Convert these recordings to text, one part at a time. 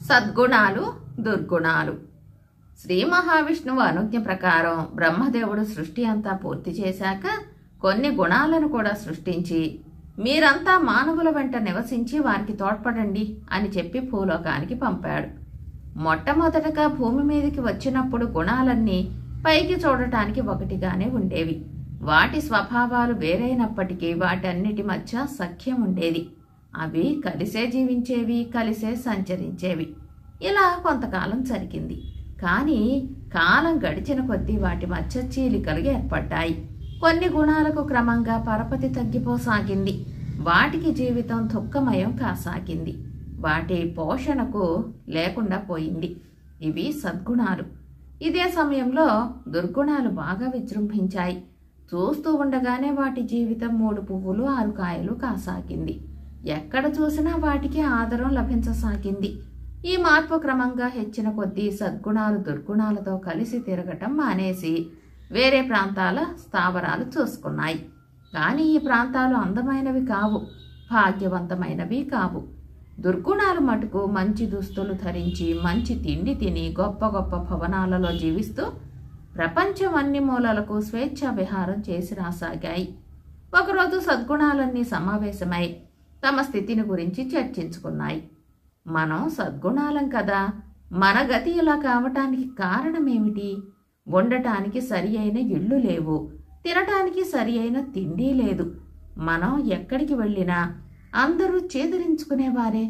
సద్గుణాలు దుర్గుణాలు. శ్రీ మహావిష్ణువు అనుజ్ఞ ప్రకారం బ్రహ్మదేవుడు సృష్టి అంతా పూర్తి చేశాక కొన్ని గుణాలను కూడా సృష్టించి మీరంతా మానవుల వెంట నివసించి వారికి తోడ్పడండి అని చెప్పి భూలోకానికి పంపాడు. మొట్టమొదటగా భూమి మీదకి వచ్చినప్పుడు గుణాలన్నీ పైకి చూడటానికి ఒకటిగానే ఉండేవి. వాటి స్వభావాలు వేరైనప్పటికీ వాటన్నిటి మధ్య సఖ్యం ఉండేది. అవి కలిసే జీవించేవి, కలిసే సంచరించేవి. ఇలా కొంతకాలం జరిగింది. కానీ కాలం గడిచిన కొద్దీ వాటి మధ్య చీలికలు ఏర్పడ్డాయి. కొన్ని గుణాలకు క్రమంగా పరపతి తగ్గిపోసాగింది. వాటికి జీవితం దుఃఖమయం కాసాగింది. వాటి పోషణకు లేకుండా పోయింది. ఇవి సద్గుణాలు. ఇదే సమయంలో దుర్గుణాలు బాగా విజృంభించాయి. చూస్తూ ఉండగానే వాటి జీవితం 3 పువ్వులు 6 కాయలు కాసాగింది. ఎక్కడ చూసినా వాటికి ఆదరం లభించసాగింది. ఈ మార్పు క్రమంగా హెచ్చిన కొద్దీ సద్గుణాలు దుర్గుణాలతో కలిసి తిరగటం మానేసి వేరే ప్రాంతాల స్థావరాలు చూసుకున్నాయి. కానీ ఈ ప్రాంతాలు అందమైనవి కావు, భాగ్యవంతమైనవి కావు. దుర్గుణాలు మటుకు మంచి దుస్తులు ధరించి మంచి తిండి తిని గొప్ప గొప్ప భవనాలలో జీవిస్తూ ప్రపంచం అన్ని మూలలకు స్వేచ్ఛా విహారం చేసి రాసాగాయి. ఒకరోజు సద్గుణాలన్నీ సమావేశమై తమ స్థితిని గురించి చర్చించుకున్నాయి. మనం సద్గుణాలం కదా, మన గతి ఇలా కావటానికి కారణమేమిటి? ఉండటానికి సరి అయిన ఇళ్ళు లేవు, తినటానికి సరి అయిన తిండి లేదు. మనం ఎక్కడికి వెళ్ళినా అందరూ చేదరించుకునేవారే.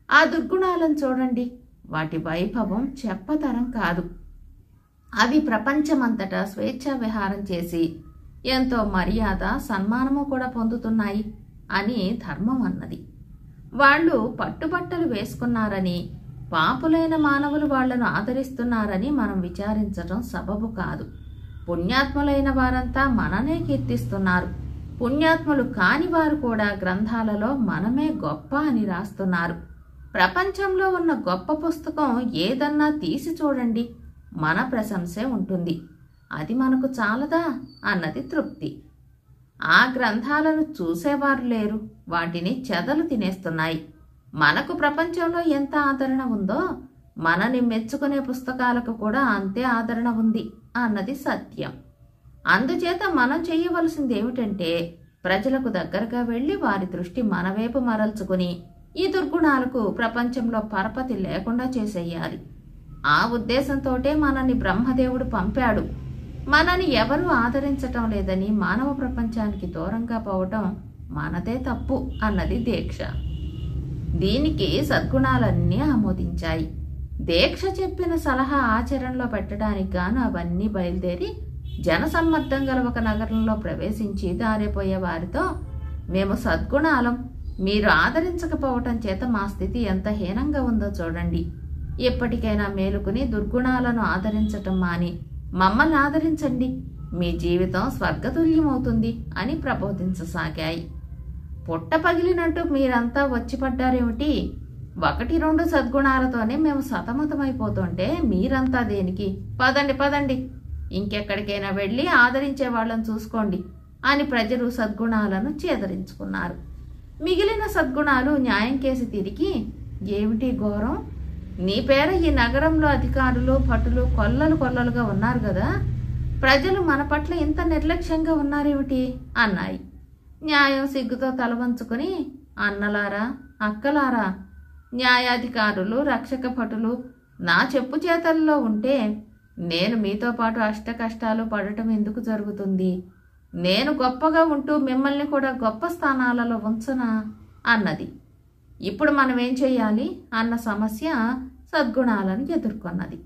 ఆ దుర్గుణాలను చూడండి, వాటి వైభవం చెప్పతరం కాదు. అవి ప్రపంచమంతటా స్వేచ్ఛా విహారం చేసి ఎంతో మర్యాద సన్మానము కూడా పొందుతున్నాయి అని ధర్మం అన్నది. వాళ్ళు పట్టుబట్టలు వేసుకున్నారని, పాపులైన మానవులు వాళ్లను ఆదరిస్తున్నారని మనం విచారించటం సబబు కాదు. పుణ్యాత్ములైన వారంతా మననే కీర్తిస్తున్నారు. పుణ్యాత్ములు కాని వారు కూడా గ్రంథాలలో మనమే గొప్ప అని రాస్తున్నారు. ప్రపంచంలో ఉన్న గొప్ప పుస్తకం ఏదన్నా తీసి చూడండి, మన ప్రశంసే ఉంటుంది. అది మనకు చాలదా అన్నది తృప్తి. ఆ గ్రంథాలను చూసేవారు లేరు, వాటిని చెదలు తినేస్తున్నాయి. మనకు ప్రపంచంలో ఎంత ఆదరణ ఉందో మనని మెచ్చుకునే పుస్తకాలకు కూడా అంతే ఆదరణ ఉంది అన్నది సత్యం. అందుచేత మనం చేయవలసింది ఏమిటంటే ప్రజలకు దగ్గరగా వెళ్ళి వారి దృష్టి మన వైపు మరల్చుకుని ఈ దుర్గుణాలకు ప్రపంచంలో పరపతి లేకుండా చేసేయాలి. ఆ ఉద్దేశంతోటే మనని బ్రహ్మదేవుడు పంపాడు. మనని ఎవరూ ఆదరించటం లేదని మానవ ప్రపంచానికి దూరంగా పోవటం మనదే తప్పు అన్నది దీక్ష. దీనికి సద్గుణాలన్నీ ఆమోదించాయి. దీక్ష చెప్పిన సలహా ఆచరణలో పెట్టడానికి గాను అవన్నీ బయలుదేరి జనసమ్మర్దం గల ఒక నగరంలో ప్రవేశించి దారిపోయే వారితో, మేము సద్గుణాలం, మీరు ఆదరించకపోవటం చేత మా స్థితి ఎంత హీనంగా ఉందో చూడండి. ఎప్పటికైనా మేలుకుని దుర్గుణాలను ఆదరించటం మాని మమ్మల్ని ఆదరించండి, మీ జీవితం స్వర్గతుల్యమవుతుంది అని ప్రబోధించసాగాయి. పుట్ట పగిలినట్టు మీరంతా వచ్చి పడ్డారేమిటి? 1-2 సద్గుణాలతోనే మేము సతమతమైపోతుంటే మీరంతా దేనికి? పదండి పదండి, ఇంకెక్కడికైనా వెళ్ళి ఆదరించే వాళ్ళని చూసుకోండి అని ప్రజలు సద్గుణాలను చేదరించుకున్నారు. మిగిలిన సద్గుణాలు న్యాయం కేసి తిరిగి, ఏమిటి ఘోరం? నీ పేర ఈ నగరంలో అధికారులు భటులు కొల్లలుగా ఉన్నారు కదా, ప్రజలు మన పట్ల ఇంత నిర్లక్ష్యంగా ఉన్నారేమిటి అన్నాయి. న్యాయం సిగ్గుతో తలవంచుకుని, అన్నలారా అక్కలారా, న్యాయాధికారులు రక్షక భటులు నా చెప్పు చేతల్లో ఉంటే నేను మీతో పాటు అష్ట కష్టాలు పడటం ఎందుకు జరుగుతుంది? నేను గొప్పగా ఉంటూ మిమ్మల్ని కూడా గొప్ప స్థానాలలో ఉంచనా అన్నది. ఇప్పుడు మనం ఏం చెయ్యాలి అన్న సమస్య సద్గుణాలను ఎదుర్కొన్నది.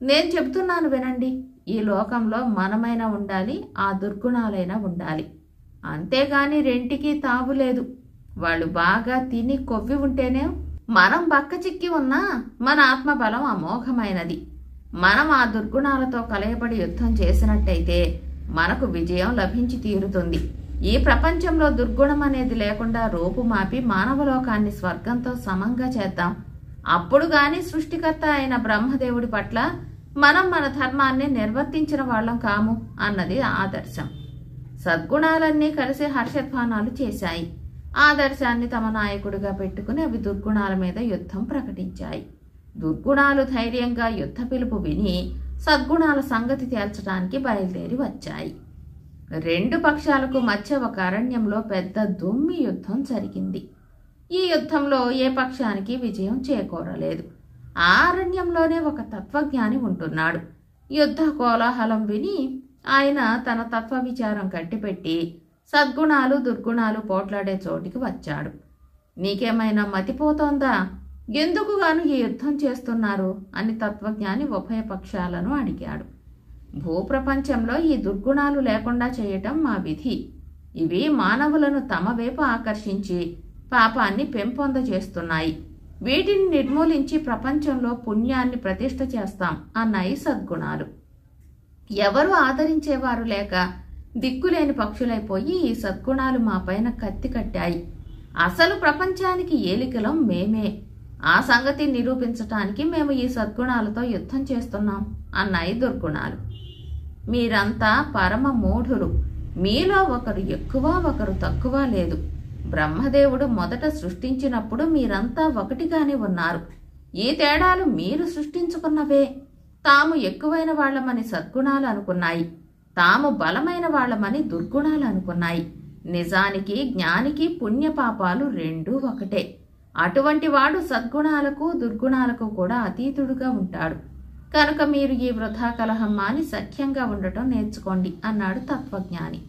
నేను చెబుతున్నాను వినండి. ఈ లోకంలో మనమైనా ఉండాలి, ఆ దుర్గుణాలైనా ఉండాలి. అంతేగాని రెంటికి తావులేదు. వాళ్ళు బాగా తిని కొవ్వి ఉంటేనే మనం బక్క చిక్కి ఉన్నా మన ఆత్మబలం అమోఘమైనది. మనం ఆ దుర్గుణాలతో కలయబడి యుద్ధం చేసినట్టయితే మనకు విజయం లభించి తీరుతుంది. ఈ ప్రపంచంలో దుర్గుణం అనేది లేకుండా రూపుమాపి మానవలోకాన్ని స్వర్గంతో సమంగా చేద్దాం. అప్పుడు గాని సృష్టికర్త అయిన బ్రహ్మదేవుడి పట్ల మనం మన ధర్మాన్ని నిర్వర్తించిన వాళ్ళం కాము అన్నది ఆదర్శం. సద్గుణాలన్నీ కలిసి హర్షధ్వానాలు చేశాయి. ఆదర్శాన్ని తమ నాయకుడిగా పెట్టుకుని అవి దుర్గుణాల మీద యుద్ధం ప్రకటించాయి. దుర్గుణాలు ధైర్యంగా యుద్ధ పిలుపు విని సద్గుణాల సంగతి తేల్చడానికి బయలుదేరి వచ్చాయి. రెండు పక్షాలకు మధ్య ఒక అరణ్యంలో పెద్ద దుమ్మి యుద్ధం జరిగింది. ఈ యుద్ధంలో ఏ పక్షానికి విజయం చేకూరలేదు. ఆ అరణ్యంలోనే ఒక తత్వజ్ఞాని ఉంటున్నాడు. యుద్ధ కోలాహలం విని ఆయన తన తత్వ విచారం కట్టిపెట్టి సద్గుణాలు దుర్గుణాలు పోట్లాడే చోటికి వచ్చాడు. నీకేమైనా మతిపోతోందా? ఎందుకుగాను ఈ యుద్ధం చేస్తున్నారు అని తత్వజ్ఞాని ఉభయ పక్షాలను అడిగాడు. భూప్రపంచంలో ఈ దుర్గుణాలు లేకుండా చేయటం మా విధి. ఇవి మానవులను తమ వైపు ఆకర్షించి పాపాన్ని పెంపొందజేస్తున్నాయి. వీటిని నిర్మూలించి ప్రపంచంలో పుణ్యాన్ని ప్రతిష్ఠ చేస్తాం అన్నాయి సద్గుణాలు. ఎవరు ఆదరించేవారు లేక దిక్కులేని పక్షులైపోయి ఈ సద్గుణాలు మా పైన కత్తి కట్టాయి. అసలు ప్రపంచానికి ఏలికలం మేమే. ఆ సంగతి నిరూపించటానికి మేము ఈ సద్గుణాలతో యుద్ధం చేస్తున్నాం అన్నాయి దుర్గుణాలు. మీరంతా పరమ మూఢులు. మీలో ఒకరు ఎక్కువ ఒకరు తక్కువ లేదు. బ్రహ్మదేవుడు మొదట సృష్టించినప్పుడు మీరంతా ఒకటిగానే ఉన్నారు. ఈ తేడాలు మీరు సృష్టించుకున్నవే. తాము ఎక్కువైన వాళ్లమని సద్గుణాలు అనుకున్నాయి, తాము బలమైన వాళ్లమని దుర్గుణాలు అనుకున్నాయి. నిజానికి జ్ఞానికి పుణ్యపాపాలు రెండూ ఒకటే. అటువంటి వాడు సద్గుణాలకు దుర్గుణాలకు కూడా అతీతుడుగా ఉంటాడు. కనుక మీరు ఈ వృధా కలహం మాని సఖ్యంగా ఉండటం నేర్చుకోండి అన్నాడు తత్వజ్ఞాని.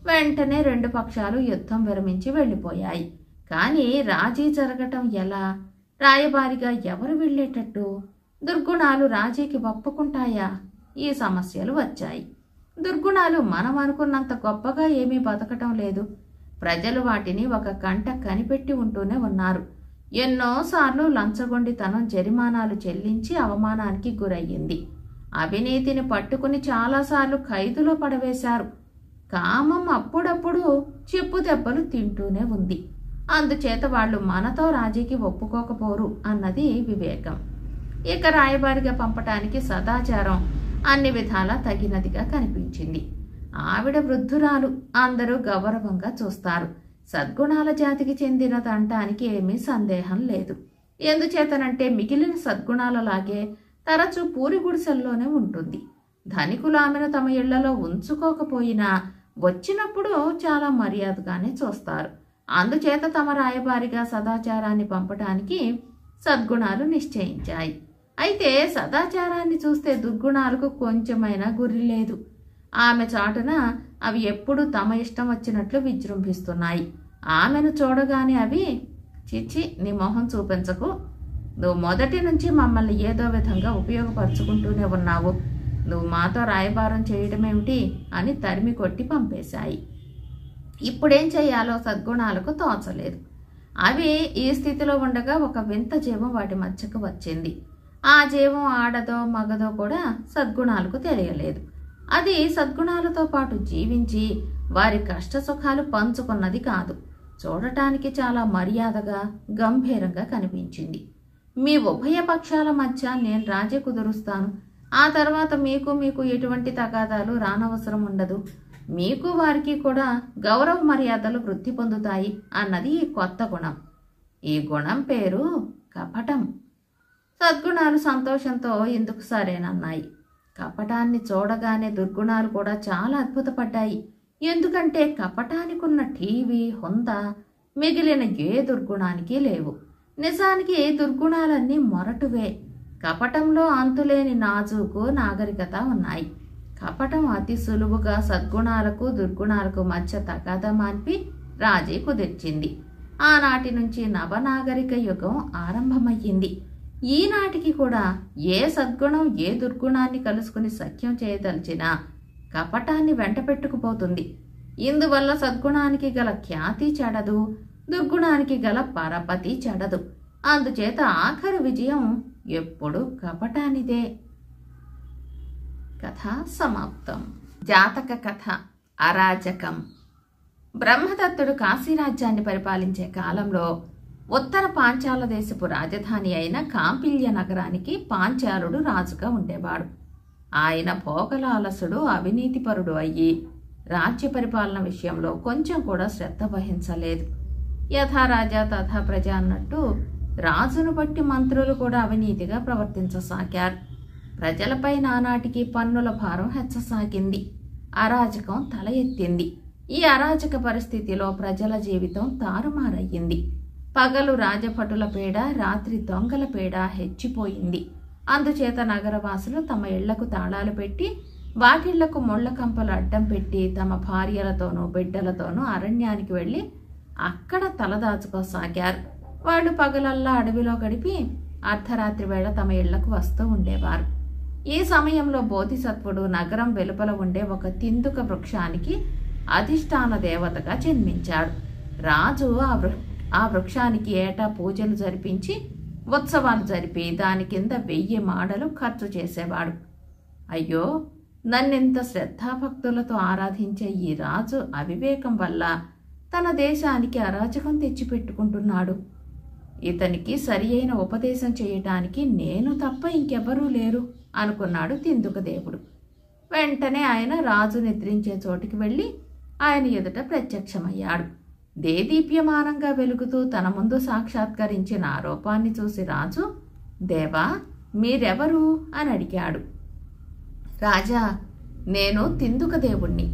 వెంటనే రెండు పక్షాలు యుద్ధం విరమించి వెళ్ళిపోయాయి. కానీ రాజీ జరగటం ఎలా? రాయబారిగా ఎవరు వెళ్ళేటట్టు? దుర్గుణాలు రాజీకి ఒప్పుకుంటాయా? ఈ సమస్యలు వచ్చాయి. దుర్గుణాలు మనం అనుకున్నంత గొప్పగా ఏమీ బతకటం లేదు. ప్రజలు వాటిని ఒక కంట కనిపెట్టి ఉంటూనే ఉన్నారు. ఎన్నోసార్లు లంచగొండితనం జరిమానాలు చెల్లించి అవమానానికి గురయ్యింది. అవినీతిని పట్టుకుని చాలాసార్లు ఖైదులో పడవేశారు. కామం అప్పుడప్పుడు చెప్పు దెబ్బలు తింటూనే ఉంది. అందుచేత వాళ్ళు మనతో రాజీకి ఒప్పుకోకపోరు అన్నది వివేకం. ఇక రాయబారిగా పంపటానికి సదాచారం అన్ని విధాలా తగినదిగా కనిపించింది. ఆవిడ వృద్ధురాలు, అందరూ గౌరవంగా చూస్తారు. సద్గుణాల జాతికి చెందినదంటానికి ఏమీ సందేహం లేదు. ఎందుచేతనంటే మిగిలిన సద్గుణాలలాగే తరచూ పూరి గుడిసెల్లోనే ఉంటుంది. ధనికులు ఆమెను తమ ఇళ్లలో ఉంచుకోకపోయినా వచ్చినప్పుడు చాలా మర్యాదగానే చూస్తారు. అందుచేత తమ రాయబారిగా సదాచారాన్ని పంపటానికి సద్గుణాలు నిశ్చయించాయి. అయితే సదాచారాన్ని చూస్తే దుర్గుణాలకు కొంచెమైనా గురి లేదు. ఆమె చాటున అవి ఎప్పుడూ తమ ఇష్టం వచ్చినట్లు విజృంభిస్తున్నాయి. ఆమెను చూడగానే అవి, చిచ్చి నీ మొహం చూపించకు, నువ్వు మొదటి నుంచి మమ్మల్ని ఏదో విధంగా ఉపయోగపరుచుకుంటూనే ఉన్నావు, నువ్వు మాతో రాయబారం చేయడమేమిటి అని తరిమి కొట్టి పంపేశాయి. ఇప్పుడేం చెయ్యాలో సద్గుణాలకు తోచలేదు. అవి ఈ స్థితిలో ఉండగా ఒక వింత జీవం వాటి మధ్యకు వచ్చింది. ఆ జీవం ఆడదో మగదో కూడా సద్గుణాలకు తెలియలేదు. అది సద్గుణాలతో పాటు జీవించి వారి కష్ట సుఖాలు పంచుకున్నది కాదు. చూడటానికి చాలా మర్యాదగా గంభీరంగా కనిపించింది. మీ ఉభయ పక్షాల మధ్య నేను రాజీ కుదురుస్తాను. ఆ తర్వాత మీకు ఎటువంటి తగాదాలు రానవసరం ఉండదు. మీకు వారికి కూడా గౌరవ మర్యాదలు వృద్ధి పొందుతాయి అన్నది ఈ కొత్త గుణం. ఈ గుణం పేరు కపటం. సద్గుణాలు సంతోషంతో ఇందుకు సరేనన్నాయి. కపటాన్ని చూడగానే దుర్గుణాలు కూడా చాలా అద్భుతపడ్డాయి. ఎందుకంటే కపటానికున్న టీవీ హుందా మిగిలిన ఏ దుర్గుణానికి లేవు. నిజానికి దుర్గుణాలన్నీ మొరటువే. కపటంలో అంతులేని నాజూకు నాగరికత ఉన్నాయి. కపటం అతి సులువుగా సద్గుణాలకు దుర్గుణాలకు మధ్య తగాదా మాన్పి రాజీ కుదిర్చింది. ఆనాటి నుంచి నవనాగరిక యుగం ఆరంభమయ్యింది. ఈనాటికి కూడా ఏ సద్గుణం ఏ దుర్గుణాన్ని కలుసుకుని సఖ్యం చేయదలిచినా కపటాన్ని వెంట పెట్టుకుపోతుంది. ఇందువల్ల సద్గుణానికి గల ఖ్యాతి చెడదు, దుర్గుణానికి గల పరపతి చెడదు. అందుచేత ఆఖరి విజయం ఎప్పుడు కపటానిదే. కథ సమాప్తం. జాతక కథ అరాజకం. బ్రహ్మదత్తుడు కాశీరాజ్యాన్ని పరిపాలించే కాలంలో ఉత్తర పాంచాల దేశపు రాజధాని అయిన కాంపిల్య నగరానికి పాంచాలుడు రాజుగా ఉండేవాడు. ఆయన భోగలాలసుడు, అవినీతిపరుడు అయ్యి రాజ్య పరిపాలన విషయంలో కొంచెం కూడా శ్రద్ధ వహించలేదు. యథా రాజా తథా ప్రజ అన్నట్టు రాజును బట్టి మంత్రులు కూడా అవినీతిగా ప్రవర్తించసాగారు. ప్రజలపై నానాటికి పన్నుల భారం హెచ్చసాగింది. అరాజకం తల ఎత్తింది. ఈ అరాజక పరిస్థితిలో ప్రజల జీవితం తారుమారయ్యింది. పగలు రాజభటుల పీడ, రాత్రి దొంగల పీడ హెచ్చిపోయింది. అందుచేత నగరవాసులు తమ ఇళ్లకు తాళాలు పెట్టి వాకిళ్లకు ముళ్ల కంపలు అడ్డం పెట్టి తమ భార్యలతోనూ బిడ్డలతోనూ అరణ్యానికి వెళ్ళి అక్కడ తలదాచుకోసాగారు. వాళ్ళు పగలల్లా అడవిలో గడిపి అర్ధరాత్రి వేళ తమ ఇళ్లకు వస్తూ ఉండేవారు. ఈ సమయంలో బోధిసత్వుడు నగరం వెలుపల ఉండే ఒక తిందుక వృక్షానికి అధిష్టాన దేవతగా జన్మించాడు. రాజు ఆ వృక్షానికి ఏటా పూజలు జరిపించి ఉత్సవాలు జరిపి దాని కింద 1000 మాడలు ఖర్చు చేసేవాడు. అయ్యో, నన్నెంత శ్రద్ధాభక్తులతో ఆరాధించే ఈ రాజు అవివేకం వల్ల తన దేశానికి అరాచకం తెచ్చిపెట్టుకుంటున్నాడు. ఇతనికి సరి అయిన ఉపదేశం చేయటానికి నేను తప్ప ఇంకెవ్వరూ లేరు అనుకున్నాడు తిందుకదేవుడు. వెంటనే ఆయన రాజు నిద్రించే చోటికి వెళ్ళి ఆయన ఎదుట ప్రత్యక్షమయ్యాడు. దేదీప్యమానంగా వెలుగుతూ తన ముందు సాక్షాత్కరించిన ఆ రూపాన్ని చూసి రాజు, దేవా, మీరెవరు అని అడిగాడు. రాజా, నేను తిందుకదేవుణ్ణి.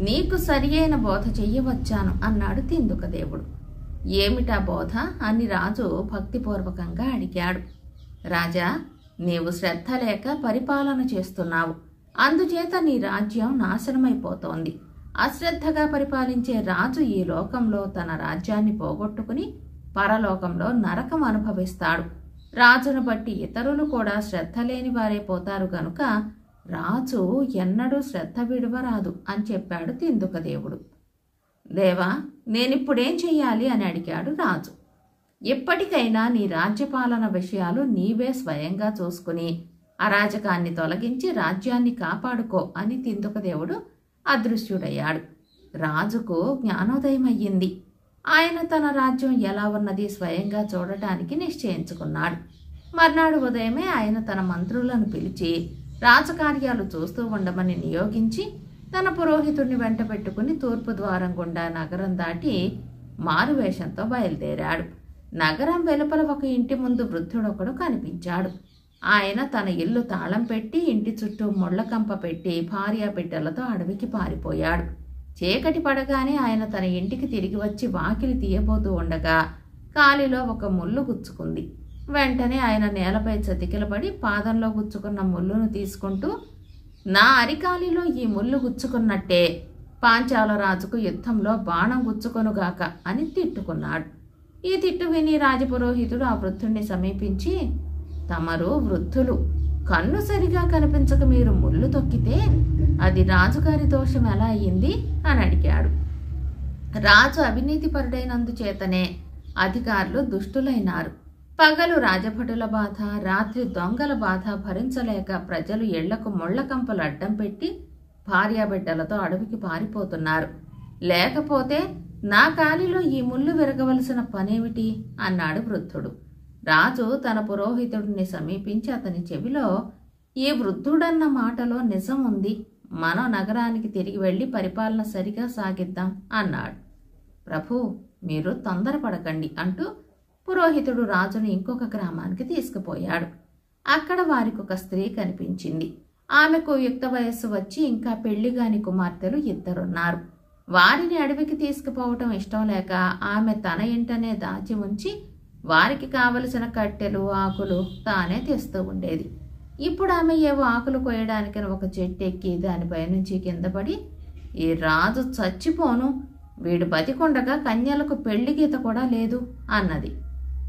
నీకు సరి అయిన బోధ చెయ్యవచ్చాను అన్నాడు తిందుకదేవుడు. ఏమిటా బోధ అని రాజు భక్తిపూర్వకంగా అడిగాడు. రాజా, నీవు శ్రద్ధ లేక పరిపాలన చేస్తున్నావు. అందుచేత నీ రాజ్యం నాశనమైపోతోంది. అశ్రద్ధగా పరిపాలించే రాజు ఈ లోకంలో తన రాజ్యాన్ని పోగొట్టుకుని పరలోకంలో నరకం అనుభవిస్తాడు. రాజును బట్టి ఇతరులు కూడా శ్రద్ధ లేని వారే పోతారు గనుక రాజు ఎన్నడూ శ్రద్ధ విడవరాదు అని చెప్పాడు తిందుకదేవుడు. దేవా, నేనిప్పుడేం చెయ్యాలి అని అడిగాడు రాజు. ఎప్పటికైనా నీ రాజ్యపాలన విషయాలు నీవే స్వయంగా చూసుకుని అరాజకాన్ని తొలగించి రాజ్యాన్ని కాపాడుకో అని తిందుకదేవుడు అదృశ్యుడయ్యాడు. రాజుకు జ్ఞానోదయమయ్యింది. ఆయన తన రాజ్యం ఎలా ఉన్నది స్వయంగా చూడటానికి నిశ్చయించుకున్నాడు. మర్నాడు ఉదయమే ఆయన తన మంత్రులను పిలిచి రాజకార్యాలు చూస్తూ ఉండమని నియోగించి తన పురోహితుడిని వెంట పెట్టుకుని తూర్పు ద్వారం గుండా నగరం దాటి మారువేషంతో బయలుదేరాడు. నగరం వెలుపల ఒక ఇంటి ముందు వృద్ధుడొకడు కనిపించాడు. ఆయన తన ఇల్లు తాళం పెట్టి ఇంటి చుట్టూ ముళ్లకంప పెట్టి భార్య బిడ్డలతో అడవికి పారిపోయాడు. చీకటి పడగానే ఆయన తన ఇంటికి తిరిగి వచ్చి వాకిలి తీయబోతూ ఉండగా కాలిలో ఒక ముళ్ళు గుచ్చుకుంది. వెంటనే ఆయన నేలపై చతికిలపడి పాదంలో గుచ్చుకున్న ముళ్ళును తీసుకుంటూ, నా అరికాలిలో ఈ ముళ్ళు గుచ్చుకున్నట్టే పాంచాల రాజుకు యుద్ధంలో బాణం గుచ్చుకొనుగాక అని తిట్టుకున్నాడు. ఈ తిట్టు విని రాజపురోహితుడు ఆ వృద్ధుణ్ణి సమీపించి, తమరు వృద్ధులు, కన్ను సరిగా కనిపించక మీరు ముళ్ళు తొక్కితే అది రాజుగారి దోషం ఎలా అయ్యింది అని అడిగాడు. రాజు అవినీతిపరుడైనందుచేతనే అధికారులు దుష్టులైనారు. పగలు రాజభటుల బాధ, రాత్రి దొంగల బాధ భరించలేక ప్రజలు ఇళ్లకు ముళ్లకంపలు అడ్డం పెట్టి భార్యాబిడ్డలతో అడవికి పారిపోతున్నారు. లేకపోతే నా కాలిలో ఈ ముళ్ళు విరగవలసిన పనేమిటి అన్నాడు వృద్ధుడు. రాజు తన పురోహితుడిని సమీపించి అతని చెవిలో, ఈ వృద్ధుడన్న మాటలో నిజం ఉంది, మనం నగరానికి తిరిగి వెళ్ళి పరిపాలన సరిగా సాగిద్దాం అన్నాడు. ప్రభు, మీరు తొందరపడకండి అంటూ పురోహితుడు రాజును ఇంకొక గ్రామానికి తీసుకుపోయాడు. అక్కడ వారికి ఒక స్త్రీ కనిపించింది. ఆమెకు యుక్త వయస్సు వచ్చి ఇంకా పెళ్లిగాని కుమార్తెలు 2 ఉన్నారు. వారిని అడవికి తీసుకుపోవటం ఇష్టం లేక ఆమె తన ఇంటనే దాచి ఉంచి వారికి కావలసిన కట్టెలు, ఆకులు తానే తెస్తూ ఉండేది. ఇప్పుడు ఆమె ఏవో ఆకులు కోయడానికి ఒక చెట్టు ఎక్కి దానిపై నుంచి కింద పడి, ఈ రాజు చచ్చిపోను, వీడు బతికొండగా కన్యలకు పెళ్లి గీత కూడా లేదు అన్నది.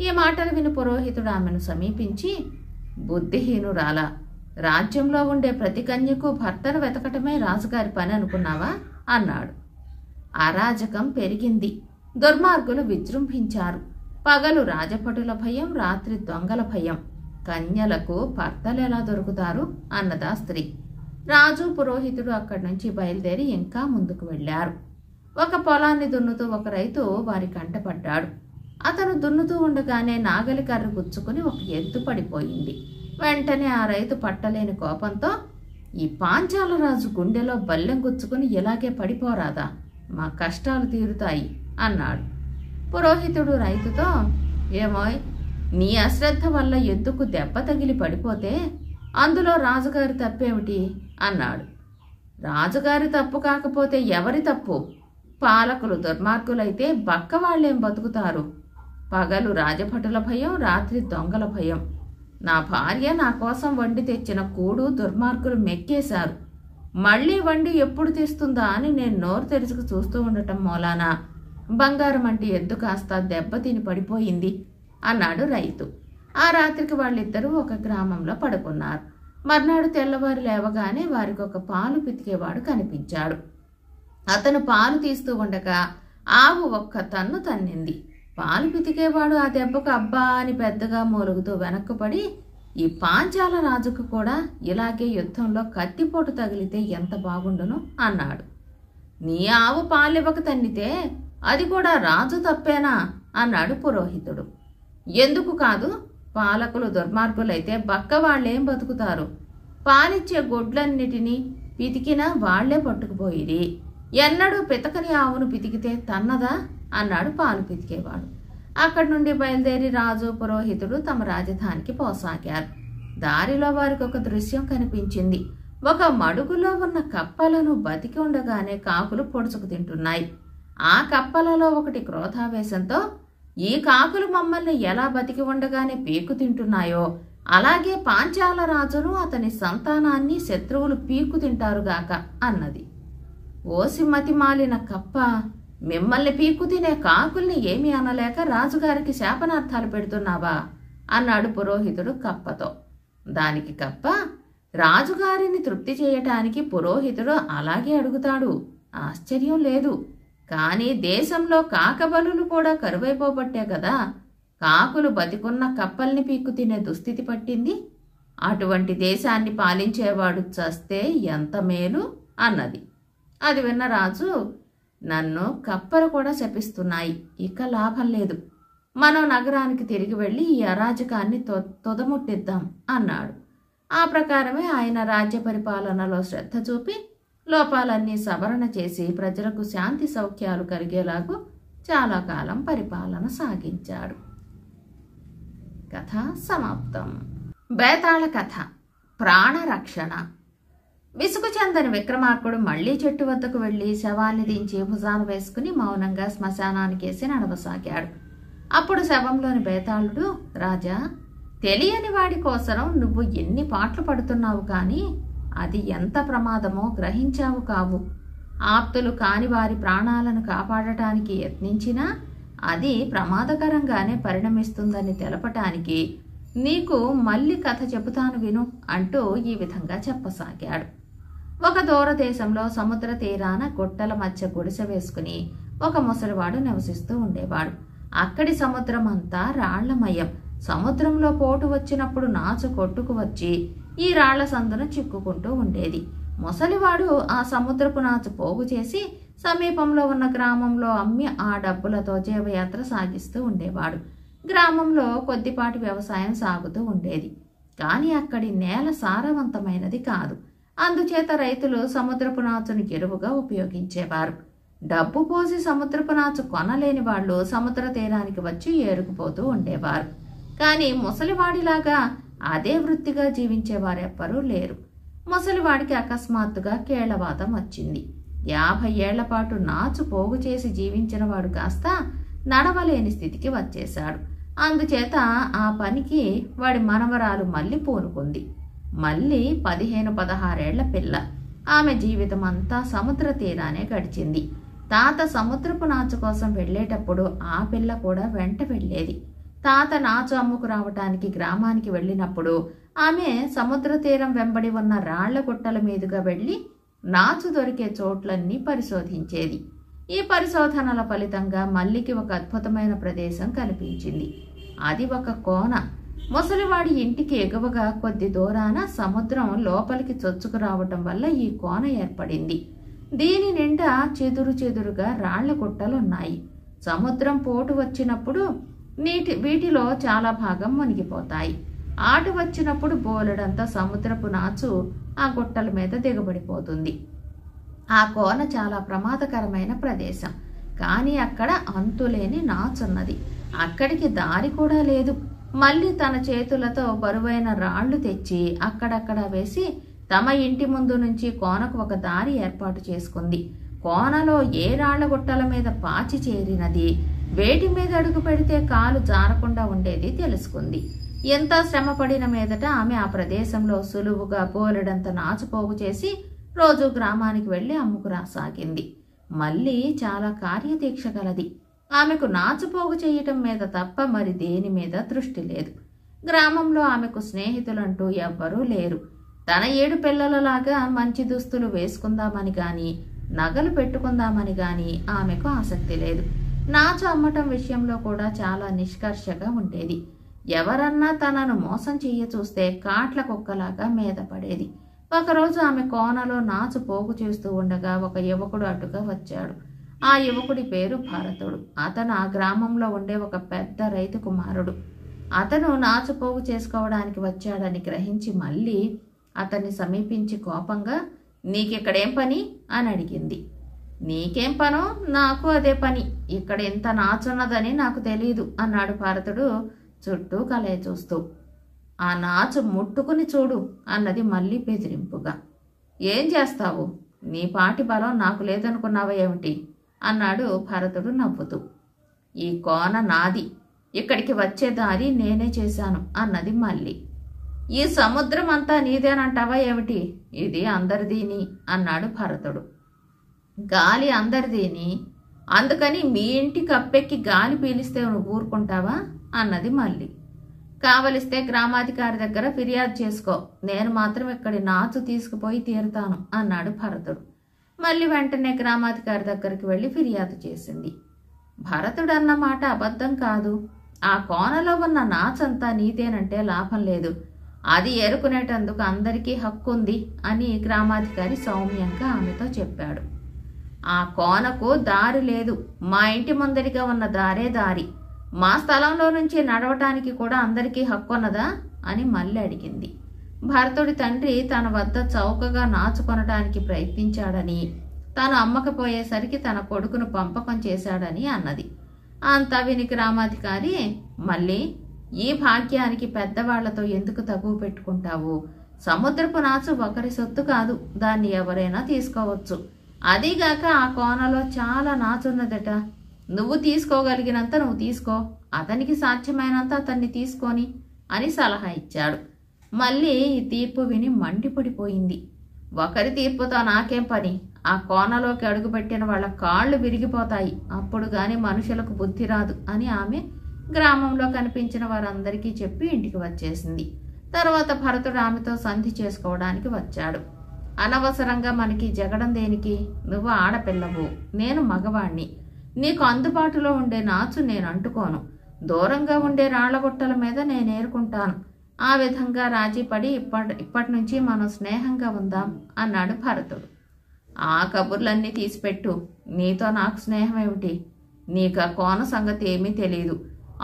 ఈ మాటలు విని పురోహితుడు ఆమెను సమీపించి, బుద్ధిహీనురాలా, రాజ్యంలో ఉండే ప్రతి కన్యకు భర్తను వెతకటమే రాజుగారి పని అనుకున్నావా అన్నాడు. అరాజకం పెరిగింది. దుర్మార్గులు విజృంభించారు. పగలు రాజభటుల భయం, రాత్రి దొంగల భయం. కన్యలకు భర్తలెలా దొరుకుతారు అన్నదా స్త్రీ. రాజు పురోహితుడు అక్కడి నుంచి బయలుదేరి ఇంకా ముందుకు వెళ్ళారు. ఒక పొలాన్ని దున్నుతూ ఒక రైతు వారి కంటపడ్డాడు. అతను దున్నుతూ ఉండగానే నాగలి కర్ర గుచ్చుకుని ఒక ఎద్దు పడిపోయింది. వెంటనే ఆ రైతు పట్టలేని కోపంతో, ఈ పాంచాల రాజు గుండెలో బల్లెం గుచ్చుకుని ఇలాగే పడిపోరాదా, మా కష్టాలు తీరుతాయి అన్నాడు. పురోహితుడు రైతుతో, ఏమోయ్, నీ అశ్రద్ధ వల్ల ఎద్దుకు దెబ్బ తగిలి పడిపోతే అందులో రాజుగారి తప్పేమిటి అన్నాడు. రాజుగారి తప్పు కాకపోతే ఎవరి తప్పు? పాలకులు దుర్మార్గులైతే బక్కవాళ్లేం బతుకుతారు? పగలు రాజభటుల భయం, రాత్రి దొంగల భయం. నా భార్య నా కోసం వండి తెచ్చిన కూడు దుర్మార్గులు మెక్కేశారు. మళ్లీ వండి ఎప్పుడు తెస్తుందా అని నేను నోరు తెరుచుకు చూస్తూ ఉండటం మూలాన బంగారం అంటే ఎద్దు కాస్త దెబ్బతిని పడిపోయింది అన్నాడు రైతు. ఆ రాత్రికి వాళ్ళిద్దరూ ఒక గ్రామంలో పడుకున్నారు. మర్నాడు తెల్లవారు లేవగానే వారికి ఒక పాలు పితికేవాడు కనిపించాడు. అతను పాలు తీస్తూ ఉండగా ఆవు ఒక్క తన్ను తన్నింది. పాలు పితికేవాడు ఆ దెబ్బకు అబ్బా అని పెద్దగా మూలుగుతూ వెనక్కుపడి, ఈ పాంచాల రాజుకు కూడా ఇలాగే యుద్ధంలో కత్తిపోటు తగిలితే ఎంత బాగుండును అన్నాడు. నీ ఆవు పాలివ్వక తన్నితే అది కూడా రాజు తప్పేనా అన్నాడు పురోహితుడు. ఎందుకు కాదు? పాలకులు దుర్మార్గులైతే బక్కవాళ్లేం బతుకుతారు? పాలిచ్చే గొడ్లన్నిటినీ పితికినా వాళ్లే పట్టుకుపోయిరి. ఎన్నడూ పితకని ఆవును పితికితే తన్నదా అన్నాడు పాలు పితికేవాడు. అక్కడి నుండి బయలుదేరి రాజు, పురోహితుడు తమ రాజధానికి పోసాగారు. దారిలో వారికి ఒక దృశ్యం కనిపించింది. ఒక మడుగులో ఉన్న కప్పలను బతికి ఉండగానే కాకులు పొడుచుకు తింటున్నాయి. ఆ కప్పలలో ఒకటి క్రోధావేశంతో, ఈ కాకులు మమ్మల్ని ఎలా బతికి ఉండగానే పీకు తింటున్నాయో అలాగే పాంచాల రాజును అతని సంతానాన్ని శత్రువులు పీకు తింటారుగాక అన్నది. ఓసి మతిమాలిన కప్ప, మిమ్మల్ని పీకు తినే కాకుల్ని ఏమీ అనలేక రాజుగారికి శాపనార్థాలు పెడుతున్నావా అన్నాడు పురోహితుడు కప్పతో. దానికి కప్ప, రాజుగారిని తృప్తి చేయటానికి పురోహితుడు అలాగే అడుగుతాడు, ఆశ్చర్యం లేదు. కానీ దేశంలో కాకబలులు కూడా కరువైపోబట్టే కదా కాకులు బతికున్న కప్పల్ని పీక్కు తినే దుస్థితి పట్టింది. అటువంటి దేశాన్ని పాలించేవాడు చస్తే ఎంత మేలు అన్నది. అది విన్న రాజు, నన్ను కప్పలు కూడా శపిస్తున్నాయి, ఇక లాభం లేదు. మనం నగరానికి తిరిగి వెళ్ళి ఈ అరాజకాన్ని తొదముట్టిద్దాం అన్నాడు. ఆ ప్రకారమే ఆయన రాజ్య పరిపాలనలో శ్రద్ధ చూపి లోపాలన్నీ సవరణ చేసి ప్రజలకు శాంతి సౌఖ్యాలు కలిగేలాగూ చాలా కాలం పరిపాలన సాగించాడు. కథ సమాప్తం. బేతాళ కథ. ప్రాణరక్షణ. విసుగు చెందని విక్రమార్కుడు మళ్లీ చెట్టు వద్దకు వెళ్లి శవాన్ని దించి భుజాన వేసుకుని మౌనంగా శ్మశానానికేసి నడవసాగాడు. అప్పుడు శవంలోని బేతాళుడు, రాజా, తెలియని వాడి కోసరం నువ్వు ఎన్ని పాటలు పడుతున్నావు కానీ అది ఎంత ప్రమాదమో గ్రహించావు కావు. ఆప్తులు కాని వారి ప్రాణాలను కాపాడటానికి యత్నించినా అది ప్రమాదకరంగానే పరిణమిస్తుందని తెలపటానికి నీకు మళ్ళీ కథ చెబుతాను విను అంటూ ఈ విధంగా చెప్పసాగాడు. ఒక దూరదేశంలో సముద్ర తీరాన గుట్టల మధ్య గుడిసె వేసుకుని ఒక ముసలివాడు నివసిస్తూ ఉండేవాడు. అక్కడి సముద్రం అంతా రాళ్లమయం. సముద్రంలో పోటు వచ్చినప్పుడు నాచు కొట్టుకు వచ్చి ఈ రాళ్ల సందున చిక్కుకుంటూ ఉండేది. ముసలివాడు ఆ సముద్రపు నాచు పోగు చేసి సమీపంలో ఉన్న గ్రామంలో అమ్మి ఆ డబ్బులతో జీవయాత్ర సాగిస్తూ ఉండేవాడు. గ్రామంలో కొద్దిపాటి వ్యవసాయం సాగుతూ ఉండేది. కానీ అక్కడి నేల సారవంతమైనది కాదు. అందుచేత రైతులు సముద్రపు నాచును ఎరువుగా ఉపయోగించేవారు. డబ్బు పోసి సముద్రపు నాచు కొనలేని వాళ్ళు సముద్ర తీరానికి వచ్చి ఏరుకుపోతూ ఉండేవారు. కానీ ముసలివాడిలాగా అదే వృత్తిగా జీవించేవారెవ్వరూ లేరు. ముసలివాడికి అకస్మాత్తుగా కేళ్లవాతం వచ్చింది. 50 ఏళ్ల పాటు నాచు పోగు చేసి జీవించిన వాడు కాస్త నడవలేని స్థితికి వచ్చేశాడు. అందుచేత ఆ పనికి వాడి మనవరాలు మళ్ళీ పూనుకుంది. మళ్ళీ 15-16 ఏళ్ల పిల్ల. ఆమె జీవితం అంతా సముద్ర తీరానే గడిచింది. తాత సముద్రపు నాచు కోసం వెళ్లేటప్పుడు ఆ పిల్ల కూడా వెంట వెళ్లేది. తాత నాచు అమ్ముకు రావటానికి గ్రామానికి వెళ్ళినప్పుడు ఆమె సముద్ర తీరం వెంబడి ఉన్న రాళ్ల గుట్టల మీదుగా వెళ్లి నాచు దొరికే చోట్లన్నీ పరిశోధించేది. ఈ పరిశోధనల ఫలితంగా మల్లికి ఒక అద్భుతమైన ప్రదేశం కనిపించింది. అది ఒక కోన. ముసలివాడి ఇంటికి ఎగువగా కొద్ది దూరాన సముద్రం లోపలికి చొచ్చుకు రావటం వల్ల ఈ కోన ఏర్పడింది. దీని నిండా చెదురుగా రాళ్ల గుట్టలున్నాయి. సముద్రం పోటు వచ్చినప్పుడు వీటిలో చాలా భాగం మునిగిపోతాయి. ఆటు వచ్చినప్పుడు బోలెడంత సముద్రపు నాచు ఆ గుట్టల మీద దిగబడిపోతుంది. ఆ కోన చాలా ప్రమాదకరమైన ప్రదేశం. కానీ అక్కడ అంతులేని నాచున్నది. అక్కడికి దారి కూడా లేదు. మళ్ళీ తన చేతులతో బరువైన రాళ్లు తెచ్చి అక్కడక్కడ వేసి తమ ఇంటి ముందు నుంచి కోనకు ఒక దారి ఏర్పాటు చేసుకుంది. కోనలో ఏ రాళ్ల గుట్టల మీద పాచి చేరినది, వేటి మీద అడుగు పెడితే కాలు జారకుండా ఉండేది తెలుసుకుంది. ఎంత శ్రమపడిన మీదట ఆమె ఆ ప్రదేశంలో సులువుగా బోలెడంత నాచుపోగు చేసి రోజు గ్రామానికి వెళ్లి అమ్ముకురాసాగింది. మళ్ళీ చాలా కార్యదీక్ష గలది. ఆమెకు నాచుపోగు చేయటం మీద తప్ప మరి దేని మీద దృష్టి లేదు. గ్రామంలో ఆమెకు స్నేహితులంటూ ఎవ్వరూ లేరు. తన 7 పిల్లలలాగా మంచి దుస్తులు వేసుకుందామని గాని నగలు పెట్టుకుందామని గాని ఆమెకు ఆసక్తి లేదు. నాచు అమ్మటం విషయంలో కూడా చాలా నిష్కర్షగా ఉండేది. ఎవరన్నా తనను మోసం చెయ్య చూస్తే కాట్ల కుక్కలాగా మీద పడేది. ఒకరోజు ఆమె కోనలో నాచు పోగు చేస్తూ ఉండగా ఒక యువకుడు అటుగా వచ్చాడు. ఆ యువకుడి పేరు భరతుడు. అతను ఆ గ్రామంలో ఉండే ఒక పెద్ద రైతు కుమారుడు. అతను నాచు పోగు చేసుకోవడానికి వచ్చాడని గ్రహించి మళ్ళీ అతన్ని సమీపించి కోపంగా, "నీకిక్కడేం పని?" అని అడిగింది. "నీకేం పనో నాకు అదే పని. ఇక్కడ ఇంత నాచున్నదని నాకు తెలీదు" అన్నాడు భరతుడు చుట్టూ కలయ చూస్తూ. "ఆ నాచు ముట్టుకుని చూడు" అన్నది మళ్ళీ బెదిరింపుగా. "ఏం చేస్తావు? నీ పాటి బలం నాకు లేదనుకున్నావా ఏమిటి?" అన్నాడు భరతుడు నవ్వుతూ. "ఈ కోన నాది. ఇక్కడికి వచ్చే దారి నేనే చేశాను" అన్నది మళ్ళీ. "ఈ సముద్రం అంతా నీదేనంటావా ఏమిటి? ఇది అందరిదీని" అన్నాడు భరతుడు. "గాలి అందరిదీని, అందుకని మీ ఇంటి కప్పెక్కి గాలి పీలిస్తే నువ్వు ఊరుకుంటావా?" అన్నది మళ్ళీ. "కావలిస్తే గ్రామాధికారి దగ్గర ఫిర్యాదు చేసుకో. నేను మాత్రం ఇక్కడి నాచు తీసుకుపోయి తీరుతాను" అన్నాడు భరతుడు. మళ్ళీ వెంటనే గ్రామాధికారి దగ్గరికి వెళ్లి ఫిర్యాదు చేసింది. భరతుడు అన్న మాట అబద్ధం కాదు. ఆ కోనలో ఉన్న నాచంతా నీదేనంటే లాభం లేదు. అది ఏరుకునేటందుకు అందరికీ హక్కు ఉంది అని గ్రామాధికారి సౌమ్యంగా ఆమెతో చెప్పాడు. "ఆ కోనకు దారి లేదు. మా ఇంటి ముందరిగా ఉన్న దారే దారి. మా స్థలంలో నుంచి నడవటానికి కూడా అందరికీ హక్కున్నదా?" అని మళ్ళీ అడిగింది. భరతుడి తండ్రి తన వద్ద చౌకగా నాచుకొనటానికి ప్రయత్నించాడని, తాను అమ్మకపోయేసరికి తన కొడుకును పంపకం చేశాడని అన్నది. అంతా విని గ్రామాధికారి, "మళ్ళీ ఈ భాగ్యానికి పెద్దవాళ్లతో ఎందుకు తగువ పెట్టుకుంటావు? సముద్రపు నాచు ఒకరి సొత్తు కాదు. దాన్ని ఎవరైనా తీసుకోవచ్చు. అదీగాక ఆ కోనలో చాలా నాచున్నదట. నువ్వు తీసుకోగలిగినంత నువ్వు తీసుకో. అతనికి సాధ్యమైనంత అతన్ని తీసుకొని" అని సలహా ఇచ్చాడు. మళ్ళీ ఈ తీర్పు విని మండిపడిపోయింది. "ఒకరి తీర్పుతో నాకేం పని? ఆ కోనలోకి అడుగుపెట్టిన వాళ్ళ కాళ్ళు విరిగిపోతాయి. అప్పుడు గాని మనుషులకు బుద్ధి రాదు" అని ఆమె గ్రామంలో కనిపించిన వారందరికీ చెప్పి ఇంటికి వచ్చేసింది. తర్వాత భరతుడు ఆమెతో సంధి చేసుకోవడానికి వచ్చాడు. "అనవసరంగా మనకి జగడం దేనికి? నువ్వు ఆడపిల్లవు, నేను మగవాణ్ణి. నీకు అందుబాటులో ఉండే నాచు నేను అంటుకోను. దూరంగా ఉండే రాళ్లగుట్టల మీద నేను ఏరుకుంటాను. ఆ విధంగా రాజీపడి ఇప్పటి నుంచి మనం స్నేహంగా ఉందాం" అన్నాడు భరతుడు. "ఆ కబుర్లన్నీ తీసిపెట్టు. నీతో నాకు స్నేహం ఏమిటి? నీకు ఆ కోన సంగతి ఏమీ తెలీదు.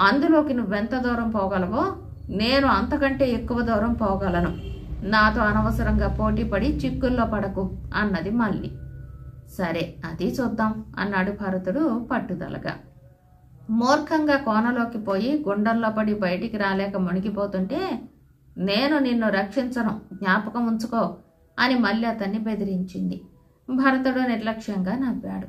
అందులోకి నువ్వెంత దూరం పోగలవో నేను అంతకంటే ఎక్కువ దూరం పోగలను. నాతో అనవసరంగా పోటీపడి చిక్కుల్లో పడకు" అన్నది మళ్ళీ. "సరే, అది చూద్దాం" అన్నాడు భరతుడు పట్టుదలగా. మూర్ఖంగా కోనలోకి పోయి గుండంలో పడి బయటికి రాలేక మునిగిపోతుంటే, "నేను నిన్ను రక్షించను, జ్ఞాపకం ఉంచుకో" అని మళ్ళీ అతన్ని బెదిరించింది. భరతుడు నిర్లక్ష్యంగా నవ్వాడు.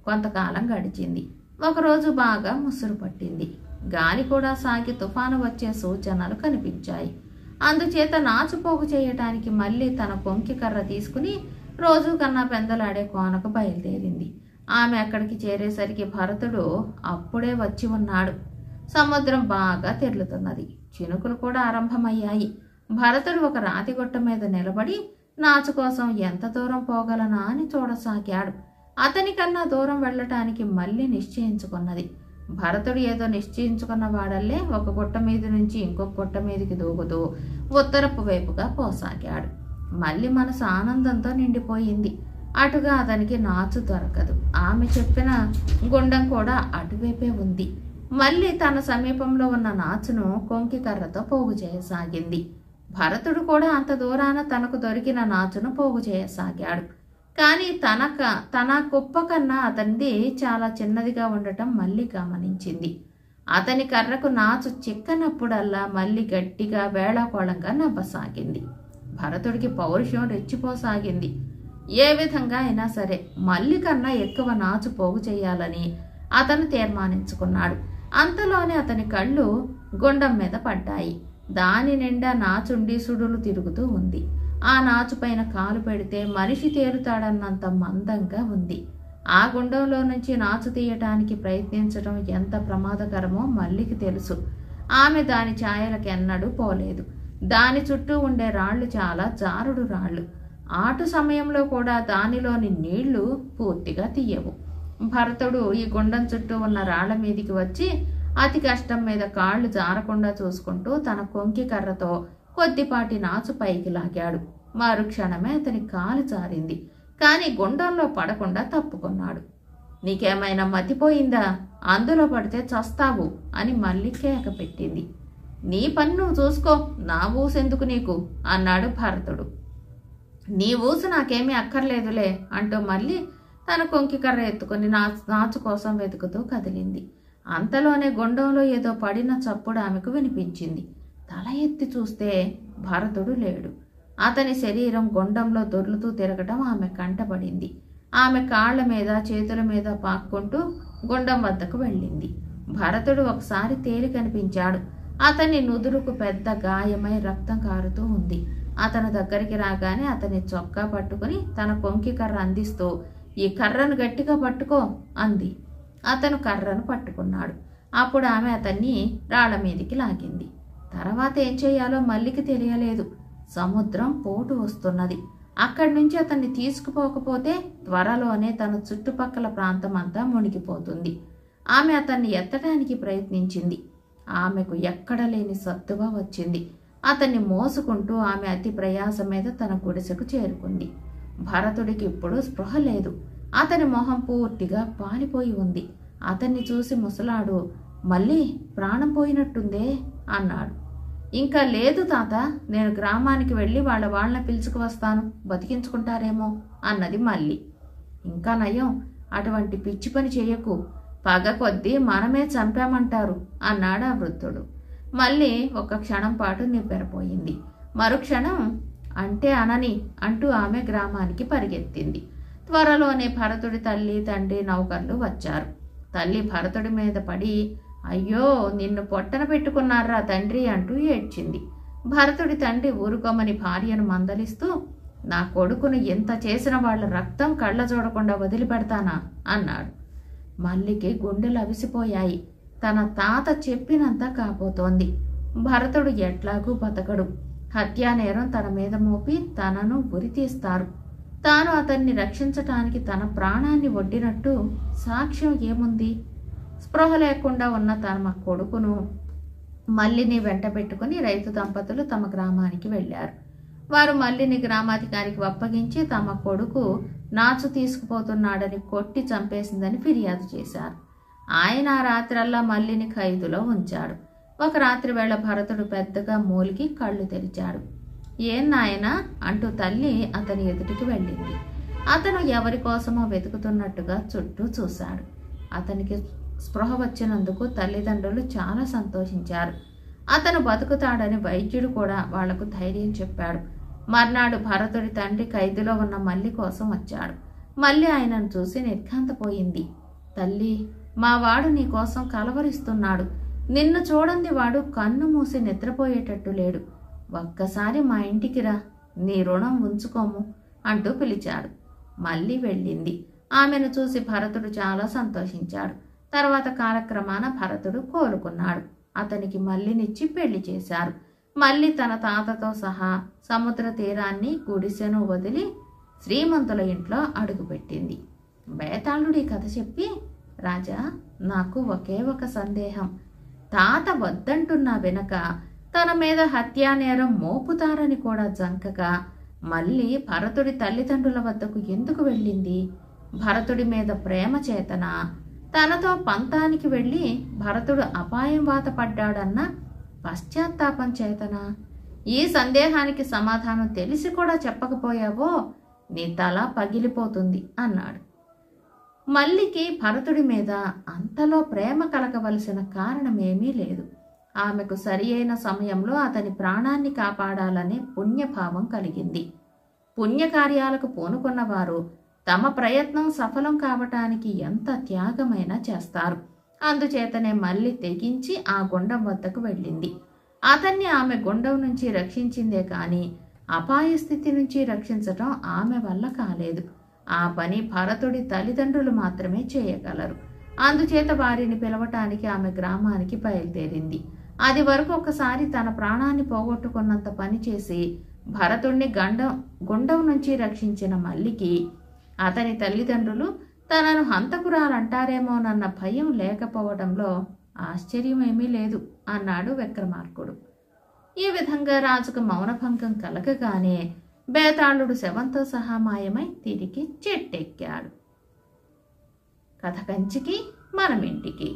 కొంతకాలం గడిచింది. ఒకరోజు బాగా ముసురు పట్టింది. గాలి కూడా సాగి తుఫాను వచ్చే సూచనలు కనిపించాయి. అందుచేత నాచుపోగు చేయటానికి మళ్ళీ తన కొంకి కర్ర తీసుకుని రోజు కన్నా పెందలాడే కోనకు బయలుదేరింది. ఆమె అక్కడికి చేరేసరికి భరతుడు అప్పుడే వచ్చి ఉన్నాడు. సముద్రం బాగా తెరులుతున్నది. చినుకులు కూడా ఆరంభమయ్యాయి. భరతుడు ఒక రాతిగుట్ట మీద నిలబడి నాచు కోసం ఎంత దూరం పోగలనా అని చూడసాగాడు. అతనికన్నా దూరం వెళ్ళటానికి మళ్ళీ నిశ్చయించుకున్నది. భరతుడు ఏదో నిశ్చయించుకున్న వాడల్లే ఒక గుట్ట మీద నుంచి ఇంకొక గుట్ట మీదకి దూకుతూ ఉత్తరపు వైపుగా పోసాగాడు. మళ్ళీ మనసు ఆనందంతో నిండిపోయింది. అటుగా అతనికి నాచు దొరకదు. ఆమె చెప్పిన గుండం కూడా అటువైపే ఉంది. మళ్ళీ తన సమీపంలో ఉన్న నాచును కొంకి కర్రతో పోగు చేయసాగింది. భరతుడు కూడా అంత దూరాన తనకు దొరికిన నాచును పోగు చేయసాగాడు. కానీ తన కుప్ప కన్నా అతనిది చాలా చిన్నదిగా ఉండటం మళ్ళీ గమనించింది. అతని కర్రకు నాచు చిక్కనప్పుడల్లా మళ్ళీ గట్టిగా వేళాకోళంగా నవ్వసాగింది. భరతుడికి పౌరుషం రెచ్చిపోసాగింది. ఏ విధంగా అయినా సరే మల్లి కన్నా ఎక్కువ నాచు పోగు చేయాలని అతను తీర్మానించుకున్నాడు. అంతలోనే అతని కళ్ళు గుండం మీద పడ్డాయి. దాని నిండా నాచుండి సుడులు తిరుగుతూ ఉంది. ఆ నాచు పైన కాలు పెడితే మనిషి తేలుతాడన్నంత మందంగా ఉంది. ఆ గుండంలో నుంచి నాచు తీయటానికి ప్రయత్నించడం ఎంత ప్రమాదకరమో మల్లికి తెలుసు. ఆమె దాని ఛాయలకెన్నడూ పోలేదు. దాని చుట్టూ ఉండే రాళ్లు చాలా జారుడు రాళ్లు. ఆటు సమయంలో కూడా దానిలోని నీళ్లు పూర్తిగా తీయవు. భరతుడు ఈ గుండం చుట్టూ ఉన్న రాళ్ల మీదికి వచ్చి అతి కష్టం మీద కాళ్లు జారకుండా చూసుకుంటూ తన కొంకి కర్రతో కొద్దిపాటి నాచు పైకి లాగాడు. మరుక్షణమే అతని కాలు జారింది. కాని గుండంలో పడకుండా తప్పుకున్నాడు. నీకేమైనా మతిపోయిందా? అందులో పడితే చస్తావు అని మళ్ళీ కేక పెట్టింది. నీ పని నువ్వు చూసుకో, నా ఊసెందుకు నీకు అన్నాడు భరతుడు. నీ ఊసు నాకేమీ అక్కర్లేదులే అంటూ మళ్ళీ తన కొంకి కర్ర ఎత్తుకుని నాచు కోసం వెతుకుతూ కదిలింది. అంతలోనే గుండంలో ఏదో పడిన చప్పుడు ఆమెకు వినిపించింది. తల ఎత్తి చూస్తే భరతుడు లేడు. అతని శరీరం గుండంలో దొర్లుతూ తిరగటం ఆమె కంటపడింది. ఆమె కాళ్ల మీద చేతుల మీద పాక్కుంటూ గుండం వద్దకు వెళ్ళింది. భరతుడు ఒకసారి తేలి కనిపించాడు. అతని నుదురుకు పెద్ద గాయమై రక్తం కారుతూ ఉంది. అతని దగ్గరికి రాగానే అతని చొక్కా పట్టుకుని తన కొంకి కర్ర అందిస్తూ, ఈ కర్రను గట్టిగా పట్టుకో అంది. అతను కర్రను పట్టుకున్నాడు. అప్పుడు ఆమె అతన్ని రాళ్ల మీదికి లాగింది. తర్వాత ఏం చేయాలో మల్లికి తెలియలేదు. సముద్రం పోటు వస్తున్నది. అక్కడి నుంచి అతన్ని తీసుకుపోకపోతే త్వరలోనే తన చుట్టుపక్కల ప్రాంతం అంతా మునిగిపోతుంది. ఆమె అతన్ని ఎత్తడానికి ప్రయత్నించింది. ఆమెకు ఎక్కడ లేని సత్తువ వచ్చింది. అతన్ని మోసుకుంటూ ఆమె అతి ప్రయాస మీద తన గుడిసెకు చేరుకుంది. భరతుడికి ఇప్పుడు స్పృహ లేదు. అతని మొహం పూర్తిగా పాలిపోయి ఉంది. అతన్ని చూసి ముసలాడు, మళ్ళీ ప్రాణం పోయినట్టుందే అన్నాడు. ఇంకా లేదు తాత, నేను గ్రామానికి వెళ్ళి వాళ్ళని పిలుచుకువస్తాను, బతికించుకుంటారేమో అన్నది మళ్ళీ. ఇంకా నయం, అటువంటి పిచ్చి పని చెయ్యకు, పగ కొద్దీ మనమే చంపామంటారు అన్నాడు ఆ వృద్ధుడు. మళ్ళీ ఒక క్షణం పాటు నివ్వెరపోయింది. మరుక్షణం అంటే అనని అంటూ ఆమె గ్రామానికి పరిగెత్తింది. త్వరలోనే భరతుడి తల్లి తండ్రి నౌకర్లు వచ్చారు. తల్లి భరతుడి మీద పడి, అయ్యో నిన్ను పొట్టన పెట్టుకున్నారా తండ్రి అంటూ ఏడ్చింది. భరతుడి తండ్రి ఊరుకోమని భార్యను మందలిస్తూ, నా కొడుకును ఎంత చేసిన వాళ్ళ రక్తం కళ్ళ చూడకుండా వదిలిపెడతానా అన్నాడు. మల్లికి గుండెలు అవిసిపోయాయి. తన తాత చెప్పినంత కాబోతోంది. భరతుడు ఎట్లాగూ బతకడు. హత్యానేరం తన మీద మోపి తనను ఉరితీస్తారు. తాను అతన్ని రక్షించటానికి తన ప్రాణాన్ని ఒడ్డినట్టు సాక్ష్యం ఏముంది? స్పృహ లేకుండా ఉన్న తమ కొడుకును మల్లిని వెంట పెట్టుకుని రైతు దంపతులు తమ గ్రామానికి వెళ్లారు. వారు మల్లిని గ్రామాధికారికి అప్పగించి తమ కొడుకు నాచు తీసుకుపోతున్నాడని కొట్టి చంపేసిందని ఫిర్యాదు చేశారు. ఆయన ఆ రాత్రల్లా మల్లిని ఖైదులో ఉంచాడు. ఒక రాత్రి వేళ భరతుడు పెద్దగా మూలిగి కళ్ళు తెరిచాడు. ఏం నాయనా అంటూ తల్లి అతని ఎదుటికి వెళ్ళింది. అతను ఎవరి కోసమో వెతుకుతున్నట్టుగా చుట్టూ చూశాడు. అతనికి స్పృహ వచ్చినందుకు తల్లిదండ్రులు చాలా సంతోషించారు. అతను బతుకుతాడని వైద్యుడు కూడా వాళ్లకు ధైర్యం చెప్పాడు. మర్నాడు భరతుడి తండ్రి ఖైదులో ఉన్న మల్లి కోసం వచ్చాడు. మల్లి ఆయనను చూసి నిర్ఘాంతపోయింది. తల్లి, మా వాడు నీ కోసం కలవరిస్తున్నాడు. నిన్ను చూడండి వాడు కన్ను మూసి నిద్రపోయేటట్టు లేడు. ఒక్కసారి మా ఇంటికి రా, నీ రుణం ఉంచుకోము అంటూ పిలిచాడు. మళ్ళీ వెళ్ళింది. ఆమెను చూసి భరతుడు చాలా సంతోషించాడు. తర్వాత కాలక్రమాన భరతుడు కోలుకున్నాడు. అతనికి మల్లినిచ్చి పెళ్లి చేశారు. మళ్ళీ తన తాతతో సహా సముద్ర తీరాన్ని గుడిసెను వదిలి శ్రీమంతుల ఇంట్లో అడుగుపెట్టింది. బేతాళుడి కథ చెప్పి, రాజా, నాకు ఒకే ఒక సందేహం. తాత వద్దంటున్నా వెనక తన మీద హత్యానేరం మోపుతారని కూడా జంకగా మళ్ళీ భరతుడి తల్లిదండ్రుల వద్దకు ఎందుకు వెళ్ళింది? భరతుడి మీద ప్రేమ చేతన, తనతో పంతానికి వెళ్ళి భరతుడు అపాయం వాత పడ్డాడన్న పశ్చాత్తాపం చేతనా? ఈ సందేహానికి సమాధానం తెలిసి కూడా చెప్పకపోయావో నీ తల పగిలిపోతుంది అన్నాడు. మల్లికి భరతుడి మీద అంతలో ప్రేమ కలగవలసిన కారణమేమీ లేదు. ఆమెకు సరి అయిన సమయంలో అతని ప్రాణాన్ని కాపాడాలనే పుణ్యభావం కలిగింది. పుణ్యకార్యాలకు పూనుకున్నవారు తమ ప్రయత్నం సఫలం కావటానికి ఎంత త్యాగమైనా చేస్తారు. అందుచేతనే మల్లి తెగించి ఆ గుండం వద్దకు వెళ్ళింది. అతన్ని ఆమె గుండం నుంచి రక్షించిందే కాని అపాయ స్థితి నుంచి రక్షించటం ఆమె వల్ల కాలేదు. ఆ పని భరతుడి తల్లిదండ్రులు మాత్రమే చేయగలరు. అందుచేత వారిని పిలవటానికి ఆమె గ్రామానికి బయలుదేరింది. అది వరకు ఒకసారి తన ప్రాణాన్ని పోగొట్టుకున్నంత పని చేసి భరతుణ్ణి గుండం నుంచి రక్షించిన మల్లికి అతని తల్లిదండ్రులు తనను హంతకురాలంటారేమోనన్న భయం లేకపోవడంలో ఆశ్చర్యమేమీ లేదు అన్నాడు విక్రమార్కుడు. ఈ విధంగా రాజుకు మౌనభంగం కలగగానే బేతాళుడు శవంతో సహా మాయమై తిరిగి చెట్టెక్కాడు. కథ కంచికి మనమింటికి.